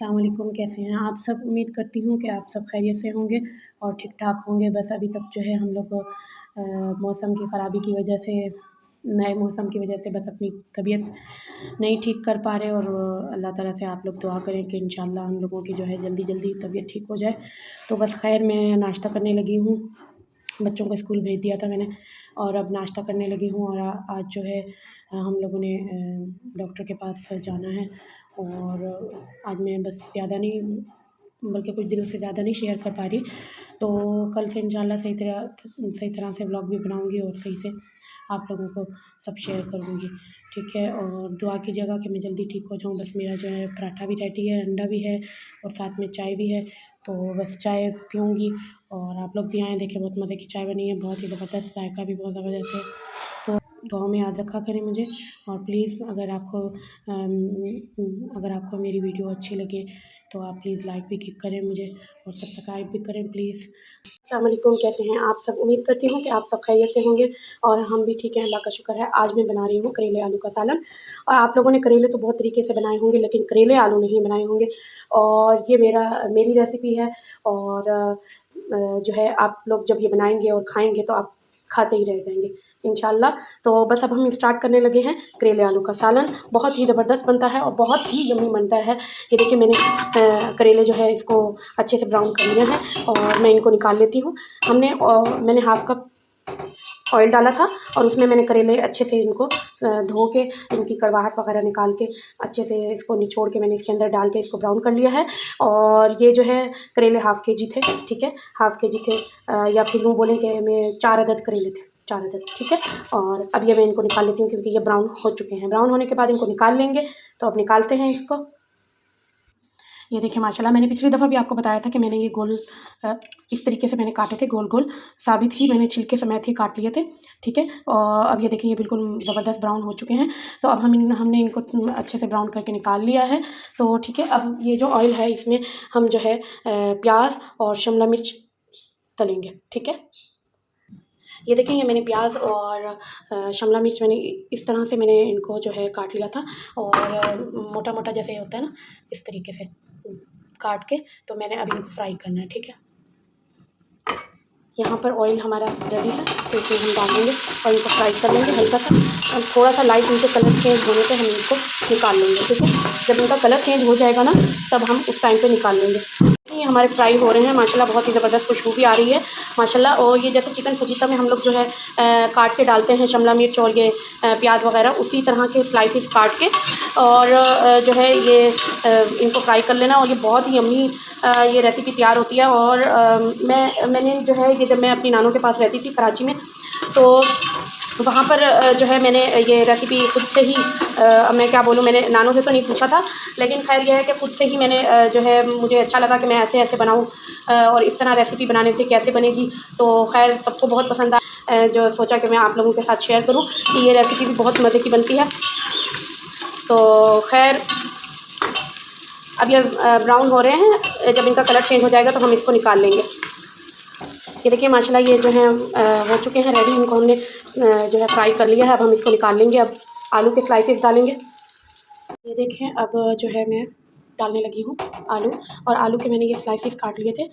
अस्सलाम वालेकुम, कैसे हैं आप सब? उम्मीद करती हूँ कि आप सब खैरियत से होंगे और ठीक-ठाक होंगे। बस अभी तक जो है हम लोग मौसम की ख़राबी की वजह से, नए मौसम की वजह से बस अपनी तबीयत नहीं ठीक कर पा रहे और अल्लाह ताला से आप लोग दुआ करें कि इंशाअल्लाह हम लोगों की जो है जल्दी-जल्दी तबीयत ठीक हो जाए। तो बस खैर मैं नाश्ता करने लगी हूँ, बच्चों को स्कूल भेज दिया था मैंने और अब नाश्ता करने लगी हूँ और आज जो है हम लोगों ने डॉक्टर के पास जाना है और आज मैं बस ज़्यादा नहीं, बल्कि कुछ दिनों से ज़्यादा नहीं शेयर कर पा रही। तो कल से इंशाल्लाह सही तरह से व्लॉग भी बनाऊँगी और सही से आप लोगों को सब शेयर करूँगी, ठीक है? और दुआ कीजिएगा कि मैं जल्दी ठीक हो जाऊँ। बस मेरा जो है पराठा भी रेडी है, अंडा भी है और साथ में चाय भी है, तो बस चाय पीऊँगी और आप लोग भी आएँ, देखें बहुत मज़े की चाय बनी है, बहुत ही ज़बरदस्त, जायका भी बहुत ज़बरदस्त है। तो दुआ में याद रखा करें मुझे और प्लीज़ अगर आपको मेरी वीडियो अच्छी लगे तो आप प्लीज़ लाइक भी करें मुझे और सब्सक्राइब भी करें प्लीज़। अस्सलाम वालेकुम, कैसे हैं आप सब? उम्मीद करती हूँ कि आप सब खैरियत से होंगे और हम भी ठीक हैं, अल्लाह का शुक्र है। आज मैं बना रही हूँ करेले आलू का सालन और आप लोगों ने करेले तो बहुत तरीके से बनाए होंगे, लेकिन करेले आलू नहीं बनाए होंगे और ये मेरी रेसिपी है और जो है आप लोग जब ये बनाएँगे और खाएँगे तो आप खाते ही रह जाएँगे इंशाल्लाह। तो बस अब हम स्टार्ट करने लगे हैं करेले आलू का सालन। बहुत ही ज़बरदस्त बनता है और बहुत ही यम्मी बनता है। ये देखिए मैंने करेले जो है इसको अच्छे से ब्राउन कर लिया है और मैं इनको निकाल लेती हूँ। मैंने हाफ़ कप ऑयल डाला था और उसमें मैंने करेले अच्छे से इनको धो के इनकी कड़वाहट वगैरह निकाल के अच्छे से इसको निचोड़ के मैंने इसके अंदर डाल के इसको ब्राउन कर लिया है। और ये जो है करेले हाफ़ केजी थे, ठीक है? हाफ़ केजी थे या फिर यूँ बोलें कि मैं 4 अदद करेले थे, 4 अदद, ठीक है? और अब ये मैं इनको निकाल लेती हूँ क्योंकि ये ब्राउन हो चुके हैं। ब्राउन होने के बाद इनको निकाल लेंगे, तो अब निकालते हैं इसको। ये देखिए माशाल्लाह, मैंने पिछली दफ़ा भी आपको बताया था कि मैंने ये इस तरीके से मैंने काटे थे गोल-गोल, साबित ही मैंने छिलके समेत ही काट लिए थे, ठीक है? और अब ये देखिए ये बिल्कुल ज़बरदस्त ब्राउन हो चुके हैं, तो अब हमने इनको अच्छे से ब्राउन करके निकाल लिया है। तो ठीक है, अब ये जो ऑयल है इसमें हम जो है प्याज और शिमला मिर्च तलेंगे, ठीक है? ये देखिए ये मैंने प्याज और शिमला मिर्च मैंने इस तरह से मैंने इनको जो है काट लिया था और मोटा-मोटा जैसे होता है ना, इस तरीके से काट के तो मैंने अब इनको फ्राई करना है, ठीक है? यहाँ पर ऑयल हमारा रेडी है, तो इसमें हम डाल देंगे और इनको फ्राई कर लेंगे हल्का सा और थोड़ा-सा लाइट इनके कलर चेंज होने पे हम इनको निकाल लेंगे, ठीक है? जब इनका कलर चेंज हो जाएगा ना, तब हम उस टाइम पे निकाल लेंगे। ये हमारे फ्राई हो रहे हैं माशाल्लाह, बहुत ही ज़बरदस्त खुशबू भी आ रही है माशाल्लाह। और ये जैसे चिकन फजीता में हम लोग जो है काट के डालते हैं शिमला मिर्च और ये प्याज वगैरह, उसी तरह के स्लाइसेस काट के और जो है ये इनको फ्राई कर लेना और ये बहुत ही यम्मी ये रेसिपी तैयार होती है। और मैंने जो है ये जब मैं अपनी नानों के पास रहती थी कराची में, तो वहाँ पर जो है मैंने ये रेसिपी खुद से ही मैं क्या बोलूँ, मैंने नानों से तो नहीं पूछा था, लेकिन खैर ये है कि खुद से ही मैंने जो है मुझे अच्छा लगा कि मैं ऐसे बनाऊँ और इस तरह रेसिपी बनाने से कैसे बनेगी। तो खैर सबको बहुत पसंद आया, जो सोचा कि मैं आप लोगों के साथ शेयर करूँ कि ये रेसिपी भी बहुत मज़े की बनती है। तो खैर अब ये ब्राउन हो रहे हैं, जब इनका कलर चेंज हो जाएगा तो हम इसको निकाल लेंगे। ये देखिए माशाल्लाह ये जो है हो चुके हैं रेडी, इनको हमने जो है फ्राई कर लिया है। अब हम इसको निकाल लेंगे, अब आलू के स्लाइसेस डालेंगे। ये देखें अब जो है मैं डालने लगी हूँ आलू, और आलू के मैंने ये स्लाइसेस काट लिए थे,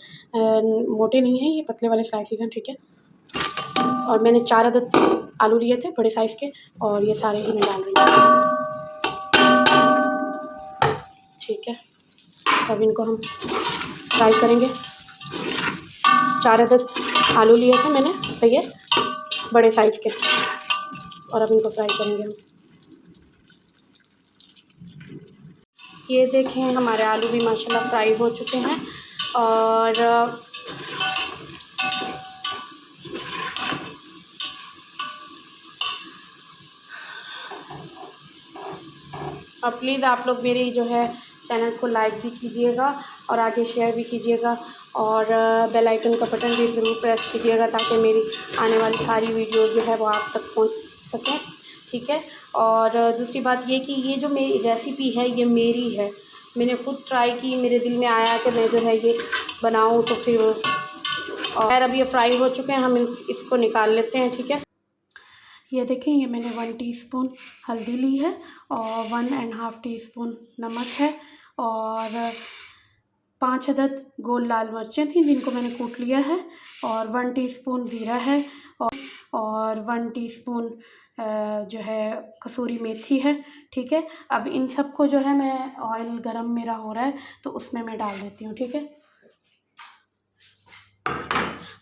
मोटे नहीं हैं, ये पतले वाले स्लाइसेस हैं, ठीक है? और मैंने 4 अदद आलू लिए थे बड़े साइज़ के और ये सारे ही मैं डाल रही हूँ, ठीक है? अब इनको हम फ्राई करेंगे। 4 अदद आलू लिए थे मैंने, सही है, बड़े साइज़ के, और अब इनको फ्राई करेंगे हम। ये देखें हमारे आलू भी माशाल्लाह फ्राई हो चुके हैं और अब प्लीज़ आप लोग मेरी जो है चैनल को लाइक भी कीजिएगा और आगे शेयर भी कीजिएगा और बेल आइकन का बटन भी ज़रूर प्रेस कीजिएगा ताकि मेरी आने वाली सारी वीडियो जो है वो आप तक पहुंच सकें, ठीक है? और दूसरी बात ये कि ये जो मेरी रेसिपी है ये मेरी है, मैंने खुद ट्राई की, मेरे दिल में आया कि मैं जो है ये बनाऊँ, तो फिर और अब ये फ्राई हो चुके हैं, हम इसको निकाल लेते हैं, ठीक है? ये देखें ये मैंने 1 टीस्पून हल्दी ली है और 1½ टीस्पून नमक है और 5 अदद गोल लाल मिर्चें थी जिनको मैंने कूट लिया है, और 1 टीस्पून ज़ीरा है, और 1 टीस्पून जो है कसूरी मेथी है। ठीक है, अब इन सबको जो है मैं ऑयल गरम मेरा हो रहा है तो उसमें मैं डाल देती हूँ। ठीक है,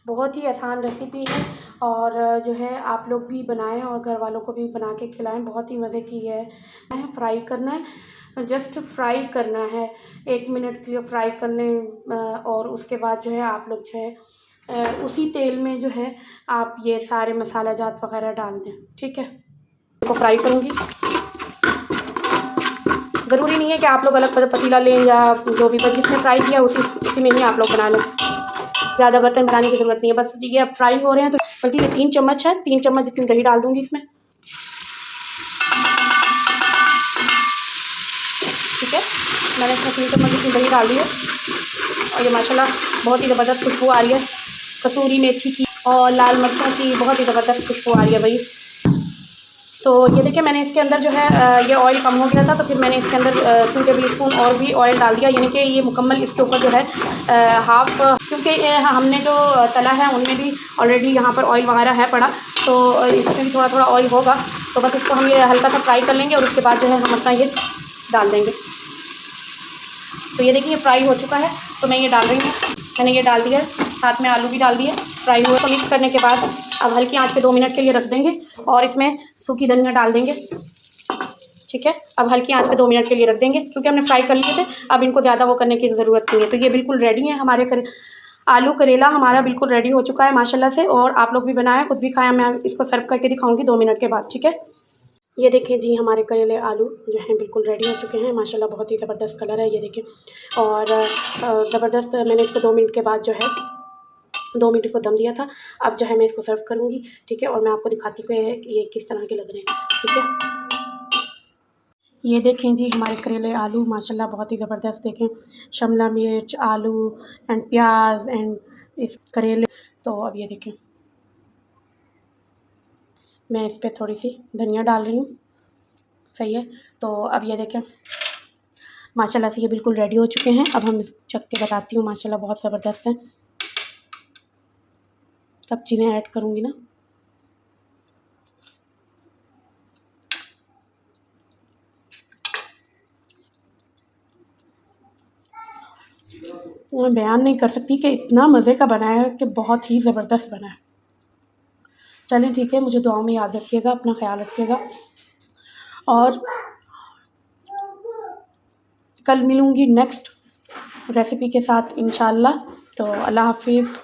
बहुत ही आसान रेसिपी है, और जो है आप लोग भी बनाएं और घर वालों को भी बना के खिलाएं, बहुत ही मज़े की है। फ्राई करना है, जस्ट फ्राई करना है, 1 मिनट के लिए फ्राई कर लें, और उसके बाद जो है आप लोग जो है उसी तेल में जो है आप ये सारे मसाला जात वगैरह डाल दें। ठीक है, इसको फ्राई करूँगी। ज़रूरी नहीं है कि आप लोग अलग पतीला लें या जो भी, बस जिसमें फ्राई किया उसी में ही आप लोग बना लें, ज़्यादा बर्तन बनाने की ज़रूरत नहीं है। बस ये अब फ्राई हो रहे हैं तो बल्कि ये 3 चम्मच है, 3 चम्मच जितनी दही डाल दूँगी इसमें। ठीक है, मैंने इसमें 3 चम्मच जितनी दही डाल दी है, और ये माशाल्लाह बहुत ही ज़बरदस्त खुशबू आ रही है कसूरी मेथी की और लाल मिर्चों की, बहुत ही ज़बरदस्त खुशबू आ रही है भाई। तो ये देखिए मैंने इसके अंदर जो है ये ऑयल कम हो गया था तो फिर मैंने इसके अंदर 2 टेबल स्पून और भी ऑयल डाल दिया, यानी कि ये मुकम्मल इसके ऊपर जो है हाफ़, क्योंकि हमने जो तला है उनमें भी ऑलरेडी यहाँ पर ऑयल वगैरह है पड़ा, तो इसमें भी थोड़ा थोड़ा ऑयल होगा। तो बस इसको हम ये हल्का सा फ्राई कर लेंगे और उसके बाद जो है हम अपना ये डाल देंगे। तो ये देखिए ये फ्राई हो चुका है, तो मैं ये डाल रही हूँ, मैंने ये डाल दिया, साथ में आलू भी डाल दिए फ्राई हुए। तो मिक्स करने के बाद अब हल्की आंच पे 2 मिनट के लिए रख देंगे और इसमें सूखी धनिया डाल देंगे। ठीक है, अब हल्की आंच पे 2 मिनट के लिए रख देंगे, क्योंकि हमने फ्राई कर लिए थे, अब इनको ज़्यादा वो करने की ज़रूरत नहीं है। तो ये बिल्कुल रेडी है हमारे आलू करेला हमारा बिल्कुल रेडी हो चुका है माशाल्लाह से, और आप लोग भी बनाएं, खुद भी खाएं। मैं इसको सर्व करके दिखाऊंगी 2 मिनट के बाद। ठीक है, ये देखें जी हमारे करेले आलू जो हैं बिल्कुल रेडी हो चुके हैं माशाल्लाह, बहुत ही ज़बरदस्त कलर है ये देखें, और ज़बरदस्त। मैंने इसको 2 मिनट के बाद जो है 2 मिनट इसको दम दिया था। अब जो है मैं इसको सर्व करूँगी। ठीक है, और मैं आपको दिखाती हूँ कि ये किस तरह के लग रहे हैं। ठीक है, ये देखें जी हमारे करेले आलू माशाल्लाह बहुत ही ज़बरदस्त, देखें शिमला मिर्च, आलू एंड प्याज एंड इस करेले। तो अब ये देखें मैं इस पर थोड़ी सी धनिया डाल रही हूँ। सही है, तो अब ये देखें माशाल्लाह से ये बिल्कुल रेडी हो चुके हैं। अब हम चख के बताती हूँ, माशाल्लाह बहुत ज़बरदस्त हैं। सब चीज़ें ऐड करूँगी ना। मैं बयान नहीं कर सकती कि इतना मज़े का बना है कि बहुत ही ज़बरदस्त बना है। चलें ठीक है, मुझे दुआओं में याद रखिएगा, अपना ख्याल रखिएगा, और कल मिलूँगी नेक्स्ट रेसिपी के साथ इंशाअल्लाह। तो अल्लाह हाफ़िज़।